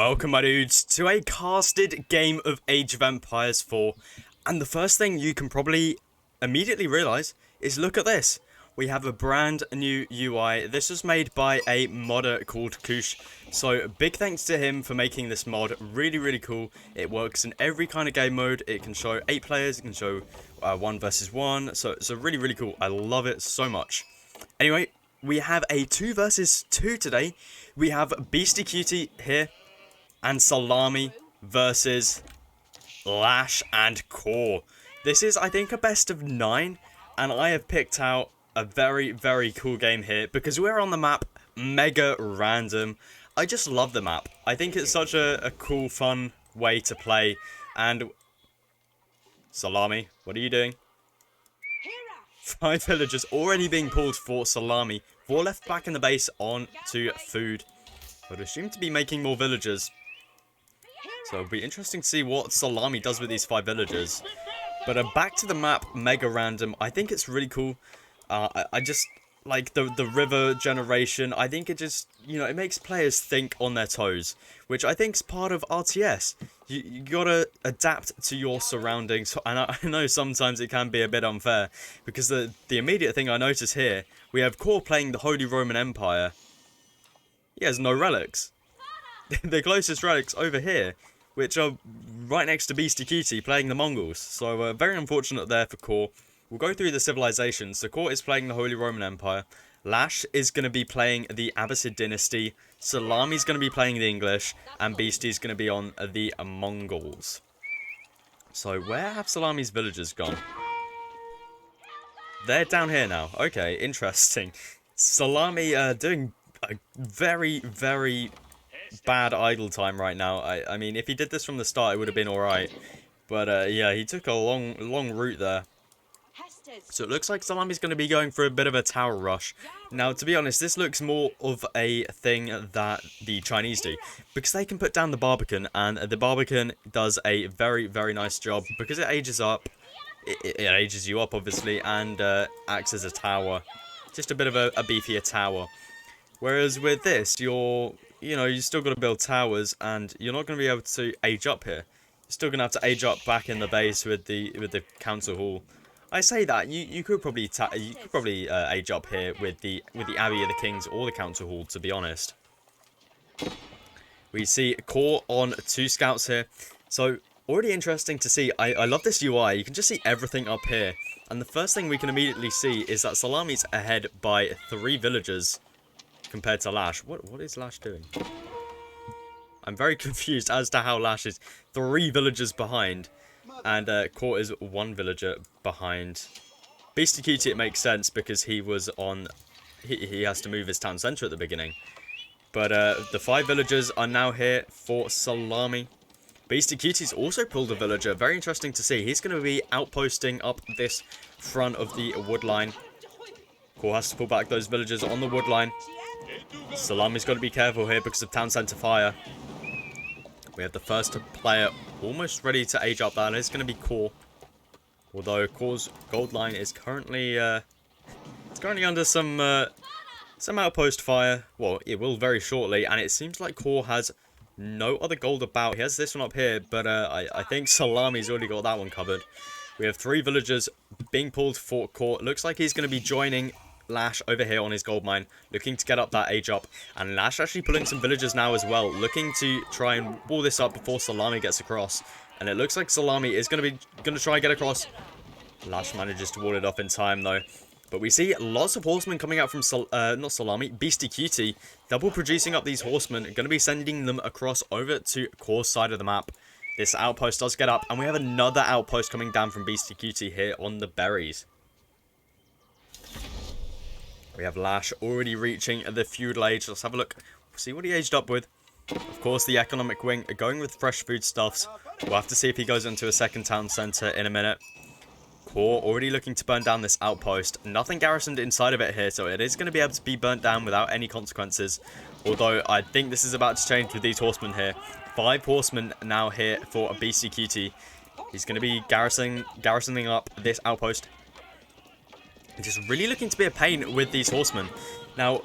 Welcome, my dudes, to a casted game of Age of Empires 4. And the first thing you can probably immediately realise is look at this. We have a brand new UI. This was made by a modder called Kush. So big thanks to him for making this mod. Really, really cool. It works in every kind of game mode. It can show 8 players. It can show 1 versus 1. So it's really, really cool. I love it so much. Anyway, we have a 2 versus 2 today. We have Beastie Cutie here and Salami versus Lash and Core. This is, I think, a best of 9, and I have picked out a very, very cool game here because we're on the map Mega Random. I just love the map. I think it's such a cool, fun way to play. And Salami, what are you doing? 5 villagers already being pulled for Salami. 4 left back in the base on to food. I would assume to be making more villagers. So it'll be interesting to see what Salami does with these 5 villagers. But back to the map, Mega Random. I think it's really cool. I just like the river generation. I think it just, you know, it makes players think on their toes, which I think is part of RTS. You gotta adapt to your surroundings, and I know sometimes it can be a bit unfair, because the immediate thing I notice here, we have Core playing the Holy Roman Empire. He has no relics. The closest relics over here, which are right next to Beastie Cutie playing the Mongols. So very unfortunate there for Core. We'll go through the civilizations. So Core is playing the Holy Roman Empire. Lash is going to be playing the Abbasid dynasty. Salami's going to be playing the English. And Beastie's going to be on the Mongols. So where have Salami's villagers gone? They're down here now. Okay, interesting. Salami doing a very, very bad idle time right now. I mean, if he did this from the start, it would have been alright. But yeah, he took a long route there. So it looks like Salami's going to be going for a bit of a tower rush. Now, to be honest, this looks more of a thing that the Chinese do, because they can put down the Barbican, and the Barbican does a very, very nice job, because it ages up. It ages you up, obviously, and acts as a tower. Just a bit of a beefier tower. Whereas with this, you still got to build towers, and you're not going to be able to age up here. You're still going to have to age up back in the base with the council hall. I say that you could probably age up here with the Abbey of the Kings or the council hall. To be honest, we see Core on 2 scouts here, so already interesting to see. I love this UI. You can just see everything up here, and the first thing we can immediately see is that Salami's ahead by 3 villagers compared to Lash. What is Lash doing? I'm very confused as to how Lash is 3 villagers behind. And Core is 1 villager behind. Beastie Cutie, it makes sense because he was on... He has to move his town centre at the beginning. But the 5 villagers are now here for Salami. Beastie Cutie's also pulled a villager. Very interesting to see. He's going to be outposting up this front of the wood line. Core has to pull back those villagers on the wood line. Salami's got to be careful here because of town centre fire. We have the first player almost ready to age up that. It's going to be Core. Although Core's gold line is currently it's currently under some outpost fire. Well, it will very shortly, and it seems like Core has no other gold about. He has this one up here, but I think Salami's already got that one covered. We have 3 villagers being pulled for Core. It looks like he's going to be joining Lash over here on his gold mine, looking to get up that age up, and Lash actually pulling some villagers now as well, looking to try and wall this up before Salami gets across. And it looks like Salami is going to try and get across. Lash manages to wall it off in time though. But we see lots of horsemen coming out from not Salami, Beastie Cutie, double producing up these horsemen, going to be sending them across over to Core's side of the map. This outpost does get up, and we have another outpost coming down from Beastie Cutie here on the berries. We have Lash already reaching the feudal age. Let's have a look. See what he aged up with. Of course, the economic wing are going with fresh foodstuffs. We'll have to see if he goes into a second town centre in a minute. Core already looking to burn down this outpost. Nothing garrisoned inside of it here, so it is going to be able to be burnt down without any consequences. Although, I think this is about to change with these horsemen here. 5 horsemen now here for a Beastie Cutie. He's going to be garrisoning up this outpost. Just really looking to be a pain with these horsemen. Now,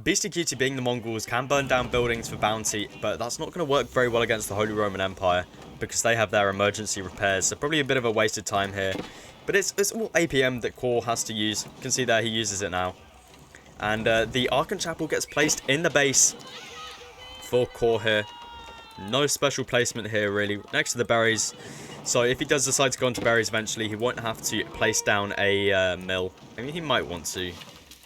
Beastie Cutie, being the Mongols, can burn down buildings for bounty, but that's not going to work very well against the Holy Roman Empire, because they have their emergency repairs, so probably a bit of a wasted time here. But it's all APM that Core has to use. You can see there he uses it now. And the Archon Chapel gets placed in the base for Core here. No special placement here, really, next to the berries. So if he does decide to go into berries eventually, he won't have to place down a mill. I mean, he might want to.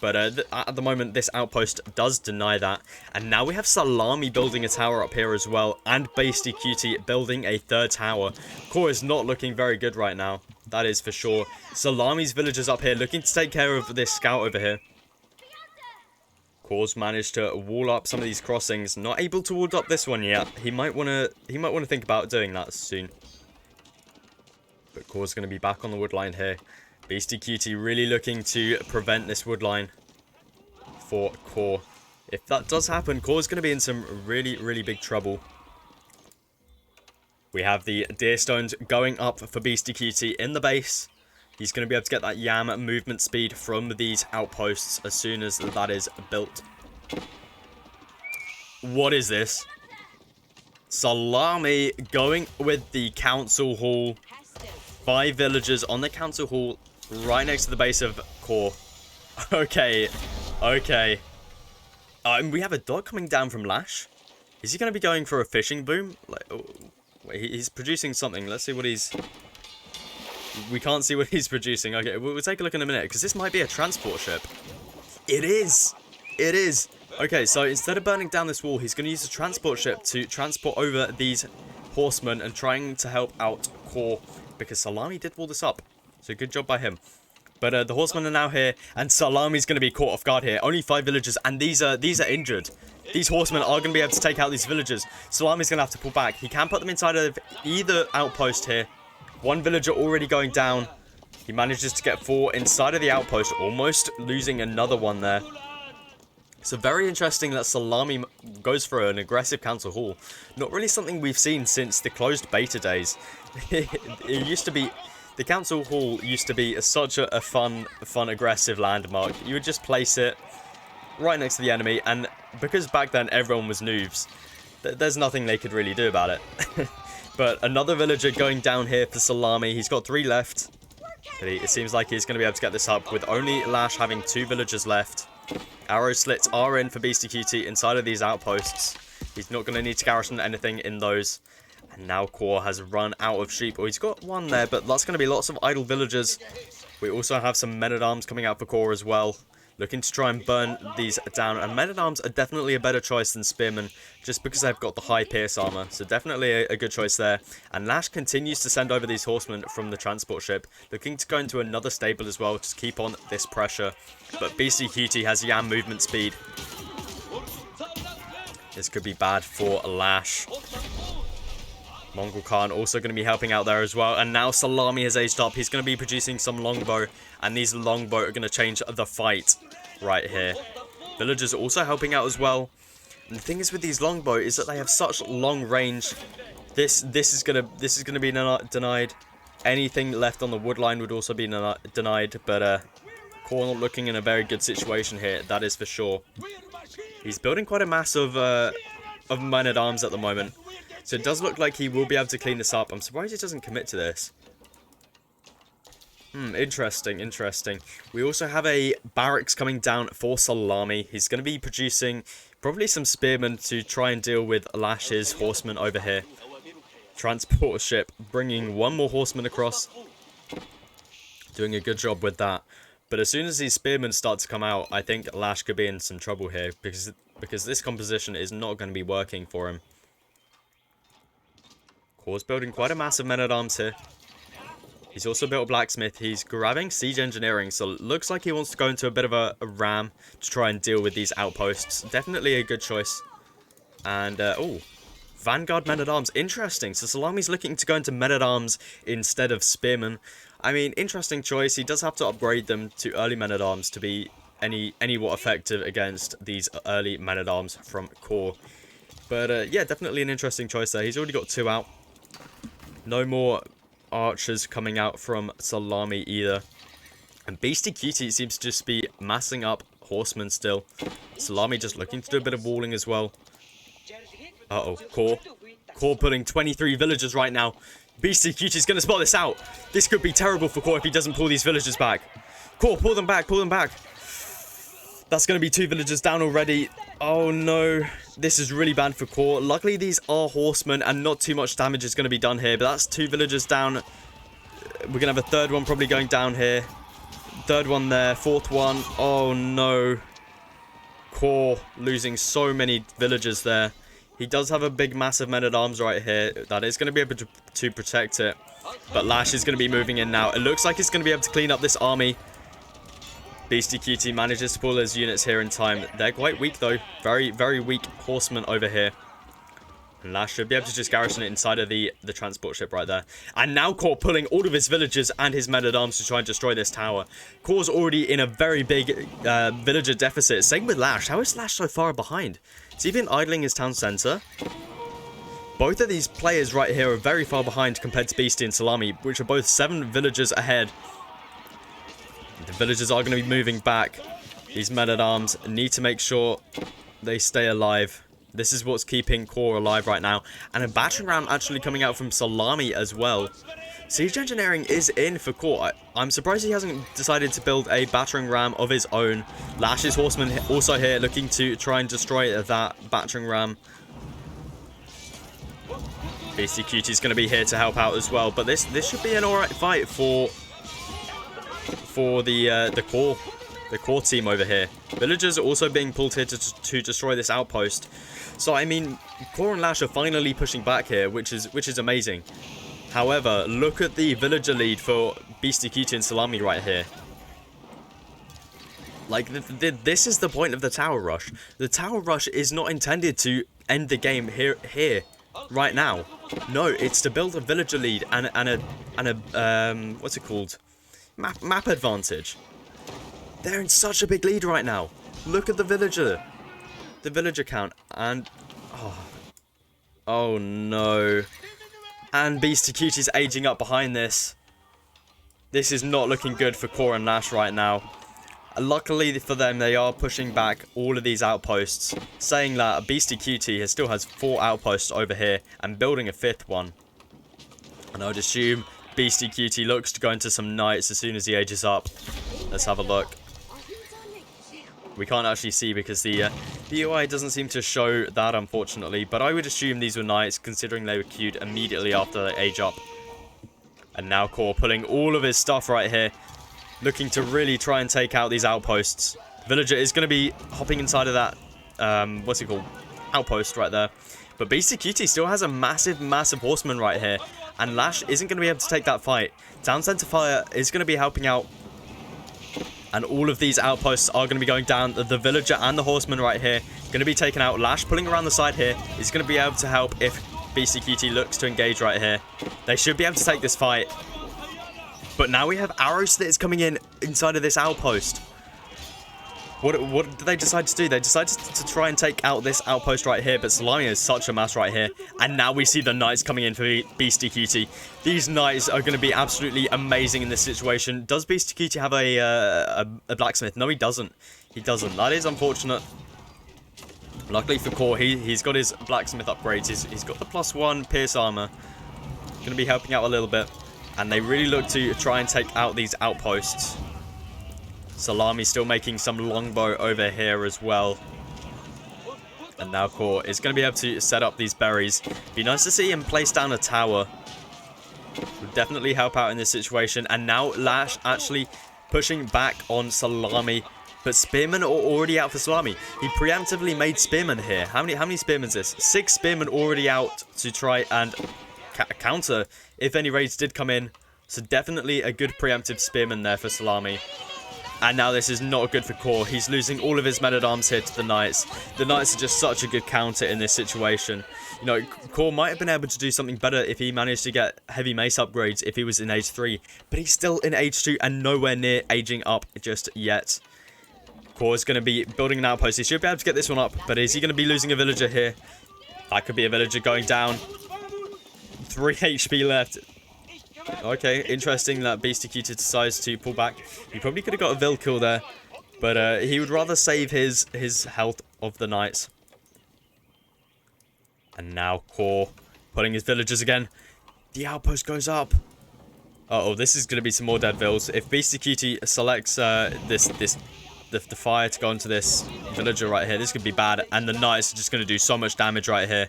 But at the moment, this outpost does deny that. And now we have Salami building a tower up here as well. And Beastie Cutie building a third tower. Core is not looking very good right now. That is for sure. Salami's villagers up here looking to take care of this scout over here. Core's managed to wall up some of these crossings. Not able to wall up this one yet. He might want to think about doing that soon. But Core's going to be back on the wood line here. Beastie Cutie really looking to prevent this wood line for Core. If that does happen, Core's going to be in some really, really big trouble. We have the deer stones going up for Beastie Cutie in the base. He's going to be able to get that Yam movement speed from these outposts as soon as that is built. What is this? Salami going with the council hall. 5 villagers on the council hall right next to the base of Core. Okay. Okay. We have a dog coming down from Lash. Is he going to be going for a fishing boom? Like, oh, wait, he's producing something. Let's see what he's... We can't see what he's producing. Okay, we'll take a look in a minute, because this might be a transport ship. It is! It is! Okay, so instead of burning down this wall, he's going to use a transport ship to transport over these horsemen and trying to help out Core, because Salami did wall this up. So good job by him. But the horsemen are now here, and Salami's going to be caught off guard here. Only 5 villagers, and these are injured. These horsemen are going to be able to take out these villagers. Salami's going to have to pull back. He can put them inside of either outpost here. 1 villager already going down. He manages to get 4 inside of the outpost, almost losing another one there. So very interesting that Salami goes for an aggressive council hall. Not really something we've seen since the closed beta days. It used to be... The council hall used to be such a fun, aggressive landmark. You would just place it right next to the enemy, and because back then everyone was noobs, there's nothing they could really do about it. But another villager going down here for Salami. He's got 3 left. But it seems like he's going to be able to get this up with only Lash having 2 villagers left. Arrow slits are in for Beastie Cutie inside of these outposts. He's not going to need to garrison anything in those. And now Core has run out of sheep. Oh, he's got 1 there, but that's going to be lots of idle villagers. We also have some men-at-arms coming out for Core as well. Looking to try and burn these down. And men-at-arms are definitely a better choice than spearmen, just because they've got the high pierce armor. So definitely a good choice there. And Lash continues to send over these horsemen from the transport ship. Looking to go into another stable as well, to keep on this pressure. But Beastie Cutie has Yam movement speed. This could be bad for Lash. Mongol Khan also going to be helping out there as well. And now Salami has aged up. He's going to be producing some longbow. And these longbow are going to change the fight right here. Villagers are also helping out as well. And the thing is with these longbow is that they have such long range. This is gonna be denied. Anything left on the wood line would also be denied. But Core not looking in a very good situation here. That is for sure. He's building quite a mass of men-at-arms at the moment. So it does look like he will be able to clean this up. I'm surprised he doesn't commit to this. Interesting. We also have a barracks coming down for Salami. He's going to be producing probably some spearmen to try and deal with Lash's horsemen over here. Transport ship bringing 1 more horseman across. Doing a good job with that. But as soon as these spearmen start to come out, I think Lash could be in some trouble here. Because this composition is not going to be working for him. Core's building quite a massive men-at-arms here. He's also built a blacksmith. He's grabbing siege engineering, so it looks like he wants to go into a bit of a ram to try and deal with these outposts. Definitely a good choice. And, oh, Vanguard men-at-arms. Interesting. So Salami's looking to go into men-at-arms instead of spearmen. I mean, interesting choice. He does have to upgrade them to early men-at-arms to be anywhat effective against these early men-at-arms from Core. But, yeah, definitely an interesting choice there. He's already got 2 out. No more archers coming out from Salami either. And Beastie Cutie seems to just be massing up horsemen still. Salami just looking to do a bit of walling as well. Uh-oh, Core pulling 23 villagers right now. Beastie Cutie's going to spot this out. This could be terrible for Core if he doesn't pull these villagers back. Core, pull them back, pull them back. That's going to be 2 villagers down already. Oh no, this is really bad for Core. Luckily these are horsemen and not too much damage is going to be done here. But that's 2 villagers down. We're going to have a 3rd one probably going down here. 3rd one there, 4th one. Oh no. Core losing so many villagers there. He does have a big massive men-at-arms right here. That is going to be able to protect it. But Lash is going to be moving in now. It looks like he's going to be able to clean up this army. Beastie Cutie manages to pull his units here in time. They're quite weak though. Very, very weak horsemen over here. And Lash should be able to just garrison it inside of the transport ship right there. And now Core pulling all of his villagers and his men-at-arms to try and destroy this tower. Core's already in a very big villager deficit. Same with Lash. How is Lash so far behind? Has he been idling his town centre? Both of these players right here are very far behind compared to Beastie and Salami, which are both 7 villagers ahead. The villagers are going to be moving back. These men-at-arms need to make sure they stay alive. This is what's keeping Core alive right now. And a battering ram actually coming out from Salami as well. Siege engineering is in for Core. I'm surprised he hasn't decided to build a battering ram of his own. Lash's horseman also here looking to try and destroy that battering ram. Beastie Cutie's going to be here to help out as well. But this should be an alright fight for the core team over here. Villagers are also being pulled here to destroy this outpost. So I mean, Core and Lash are finally pushing back here, which is amazing. However, look at the villager lead for Beastie Cutie and Salami right here. Like, this is the point of the tower rush. The tower rush is not intended to end the game here, right now. No, it's to build a villager lead and a what's it called? Map advantage. They're in such a big lead right now. Look at the villager count, and oh no. And Beastie Cutie's aging up behind this. This is not looking good for Core and Lash right now. Luckily for them, they are pushing back all of these outposts. Saying that, Beastie Cutie still has 4 outposts over here and building a 5th one. And I would assume Beastie Cutie looks to go into some knights as soon as he ages up. Let's have a look. We can't actually see because the UI doesn't seem to show that, unfortunately. But I would assume these were knights, considering they were queued immediately after they age up. And now Core pulling all of his stuff right here, looking to really try and take out these outposts. Villager is going to be hopping inside of that, what's it called? Outpost right there. But Beastie Cutie still has a massive, massive horseman right here. And Lash isn't going to be able to take that fight. Town Center Fire is going to be helping out. And all of these outposts are going to be going down. The villager and the horseman right here going to be taken out. Lash pulling around the side here is going to be able to help if Beastie Cutie looks to engage right here. They should be able to take this fight. But now we have arrows that is coming in inside of this outpost. What did they decide to do? They decided to try and take out this outpost right here, but Salami is such a mass right here. And now we see the knights coming in for Beastie Cutie. These knights are going to be absolutely amazing in this situation. Does Beastie Cutie have a blacksmith? No, he doesn't. He doesn't. That is unfortunate. Luckily for Core, he's got his blacksmith upgrades. He's got the +1 pierce armor. Going to be helping out a little bit. And they really look to try and take out these outposts. Salami still making some longbow over here as well. And now Core is going to be able to set up these berries. Be nice to see him place down a tower. Would definitely help out in this situation. And now Lash actually pushing back on Salami. But Spearmen are already out for Salami. He preemptively made Spearmen here. How many Spearmen is this? 6 Spearmen already out to try and counter if any raids did come in. So definitely a good preemptive Spearman there for Salami. And now this is not good for Core. He's losing all of his men-at-arms here to the Knights. The Knights are just such a good counter in this situation. You know, Core might have been able to do something better if he managed to get heavy mace upgrades if he was in age 3. But he's still in age 2 and nowhere near aging up just yet. Core is going to be building an outpost. He should be able to get this one up. But is he going to be losing a villager here? That could be a villager going down. 3 HP left. Okay, interesting that Beastie Cutie decides to pull back. He probably could have got a Vil kill there. But he would rather save his health of the knights. And now Core putting his villagers again. The outpost goes up. Uh-oh, this is going to be some more dead vills. If Beastie Cutie selects the fire to go into this villager right here, this could be bad. And the knights are just going to do so much damage right here.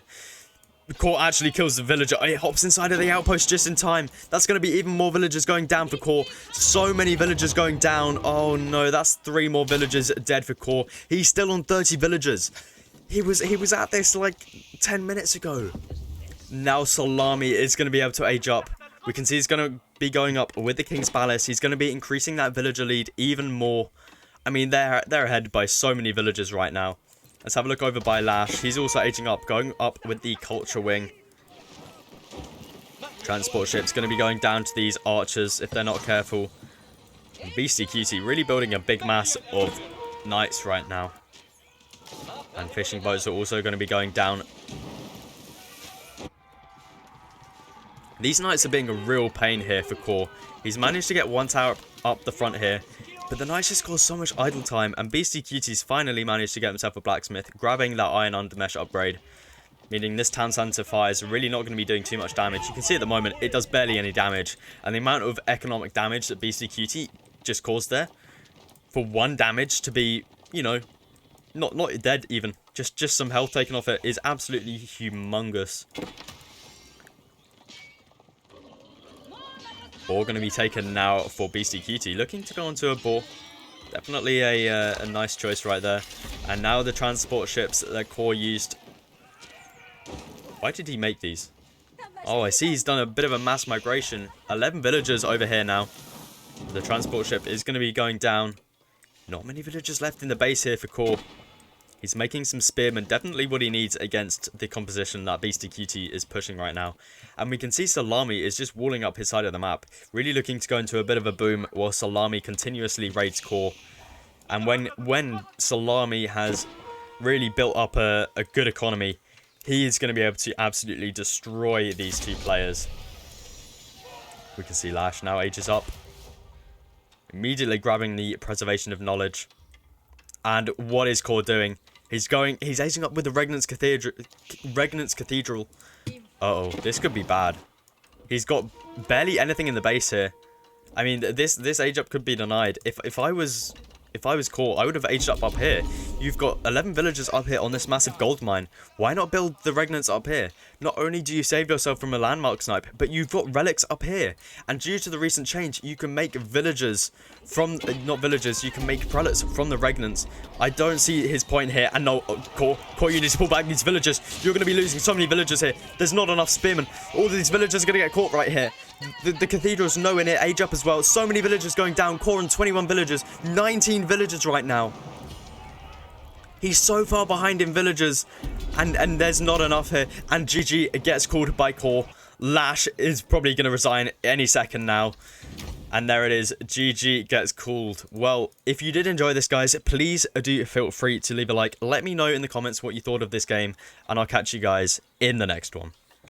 The Core actually kills the villager. It hops inside of the outpost just in time. That's going to be even more villagers going down for Core. So many villagers going down. Oh no, that's 3 more villagers dead for Core. He's still on 30 villagers. He was at this like 10 minutes ago. Now Salami is going to be able to age up. We can see he's going to be going up with the King's Palace. He's going to be increasing that villager lead even more. I mean, they're ahead by so many villagers right now. Let's have a look over by Lash. He's also aging up, going up with the Culture Wing. Transport ship's going to be going down to these archers if they're not careful. And Beastie Cutie really building a big mass of knights right now. And fishing boats are also going to be going down. These knights are being a real pain here for Core. He's managed to get 1 tower up the front here. But the knights just cause so much idle time, and Beastie Cutie's finally managed to get himself a blacksmith, grabbing that iron undermesh upgrade. Meaning this town center fire is really not going to be doing too much damage. You can see at the moment, it does barely any damage. And the amount of economic damage that Beastie Cutie just caused there, for 1 damage to be, you know, not dead even, just some health taken off it, is absolutely humongous. Boar going to be taken now for Beastie Cutie, looking to go onto a boar. Definitely a nice choice right there. And now the transport ships that Core used. Why did he make these? Oh, I see he's done a bit of a mass migration. 11 villagers over here now. The transport ship is going to be going down. Not many villagers left in the base here for Core. He's making some spearmen, definitely what he needs against the composition that Beastie Cutie is pushing right now. And we can see Salami is just walling up his side of the map, really looking to go into a bit of a boom while Salami continuously raids Core. And when Salami has really built up a good economy, he is going to be able to absolutely destroy these 2 players. We can see Lash now ages up, immediately grabbing the Preservation of Knowledge. And what is Core doing? He's aging up with the Regnance Cathedral. Uh-oh, this could be bad. He's got barely anything in the base here. I mean, this age up could be denied. If I was Core, I would have aged up here. You've got 11 villagers up here on this massive gold mine. Why not build the Regnants up here? Not only do you save yourself from a landmark snipe, but you've got relics up here. And due to the recent change, you can make villagers from, not villagers, you can make prelates from the Regnants. I don't see his point here. And no, Core, you need to pull back these villagers. You're going to be losing so many villagers here. There's not enough spearmen. All of these villagers are going to get caught right here. The cathedral's nowhere near age up as well. So many villagers going down. Core and 21 villagers. 19 villagers right now. He's so far behind in villagers. And there's not enough here. And GG gets called by Core. Lash is probably going to resign any second now. And there it is. GG gets called. Well, if you did enjoy this, guys, please do feel free to leave a like. Let me know in the comments what you thought of this game. And I'll catch you guys in the next one.